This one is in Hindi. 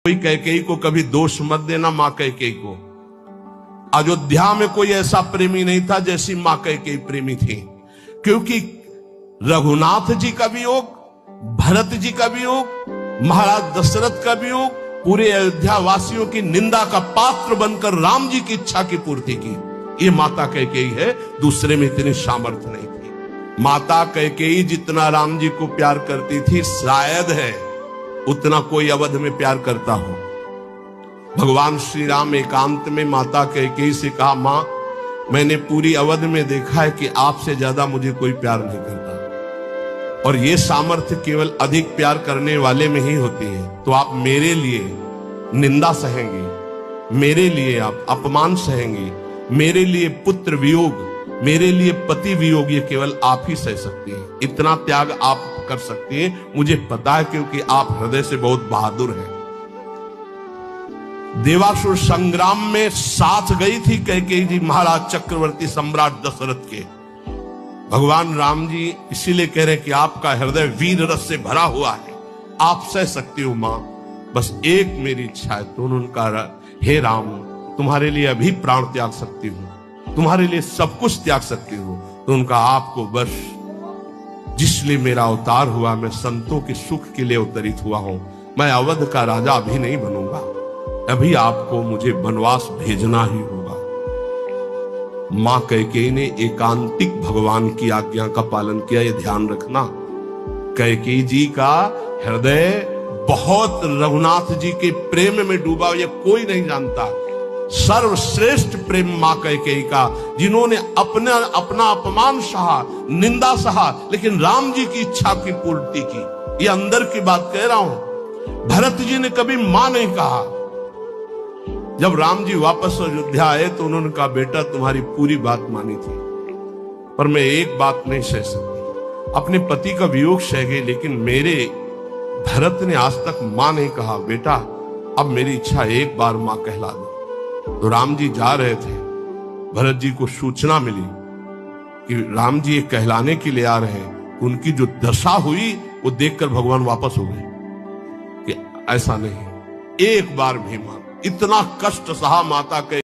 कोई कैकेयी को कभी दोष मत देना। मां कैकेयी को अयोध्या में कोई ऐसा प्रेमी नहीं था जैसी मां कैकेयी प्रेमी थी, क्योंकि रघुनाथ जी का वियोग, भरत जी का वियोग, महाराज दशरथ का वियोग, पूरे अयोध्या वासियों की निंदा का पात्र बनकर राम जी की इच्छा की पूर्ति की। ये माता कैकेयी है, दूसरे में इतनी सामर्थ्य नहीं थी। माता कैकेयी जितना राम जी को प्यार करती थी, शायद है उतना कोई अवध में प्यार करता हो। भगवान श्री राम एकांत में माता कैकेयी से कहा, मां मैंने पूरी अवध में देखा है कि आपसे ज्यादा मुझे कोई प्यार नहीं करता, और ये सामर्थ्य केवल अधिक प्यार करने वाले में ही होती है। तो आप मेरे लिए निंदा सहेंगे, मेरे लिए आप अपमान सहेंगे, मेरे लिए पुत्र वियोग, मेरे लिए पति वियोग, ये केवल आप ही सह सकती हैं। इतना त्याग आप कर सकती हैं, मुझे पता है, क्योंकि आप हृदय से बहुत बहादुर हैं। देवासुर संग्राम में साथ गई थी कैकेयी जी महाराज चक्रवर्ती सम्राट दशरथ के। भगवान राम जी इसीलिए कह रहे हैं कि आपका हृदय वीर रस से भरा हुआ है, आप सह सकती हो मां, बस एक मेरी इच्छा है। तो उन्होंने कहा, हे राम तुम्हारे लिए अभी प्राण त्याग सकती हूं, तुम्हारे लिए सब कुछ त्याग सकती हूं। तो उनका आपको बस जिसलिए मेरा अवतार हुआ, मैं संतों के सुख के लिए अवतरित हुआ हूं, मैं अवध का राजा अभी नहीं बनूंगा, अभी आपको मुझे वनवास भेजना ही होगा। मां कैकेयी ने एकांतिक भगवान की आज्ञा का पालन किया, ये ध्यान रखना। कैकेयी जी का हृदय बहुत रघुनाथ जी के प्रेम में डूबा, ये कोई नहीं जानता। सर्वश्रेष्ठ प्रेम मां कैकेयी का, जिन्होंने अपना अपमान सहा, निंदा सहा, लेकिन राम जी की इच्छा की पूर्ति की। ये अंदर की बात कह रहा हूं। भरत जी ने कभी मां नहीं कहा। जब राम जी वापस अयोध्या आए तो उन्होंने कहा, बेटा तुम्हारी पूरी बात मानी थी, पर मैं एक बात नहीं सह सकती। अपने पति का वियोग सह गई, लेकिन मेरे भरत ने आज तक मां नहीं कहा। बेटा अब मेरी इच्छा एक बार मां कहला दो। तो राम जी जा रहे थे, भरत जी को सूचना मिली कि राम जी ये कहलाने के लिए आ रहे हैं। उनकी जो दशा हुई वो देखकर भगवान वापस हो गए कि ऐसा नहीं, एक बार भी मां। इतना कष्ट सहा माता के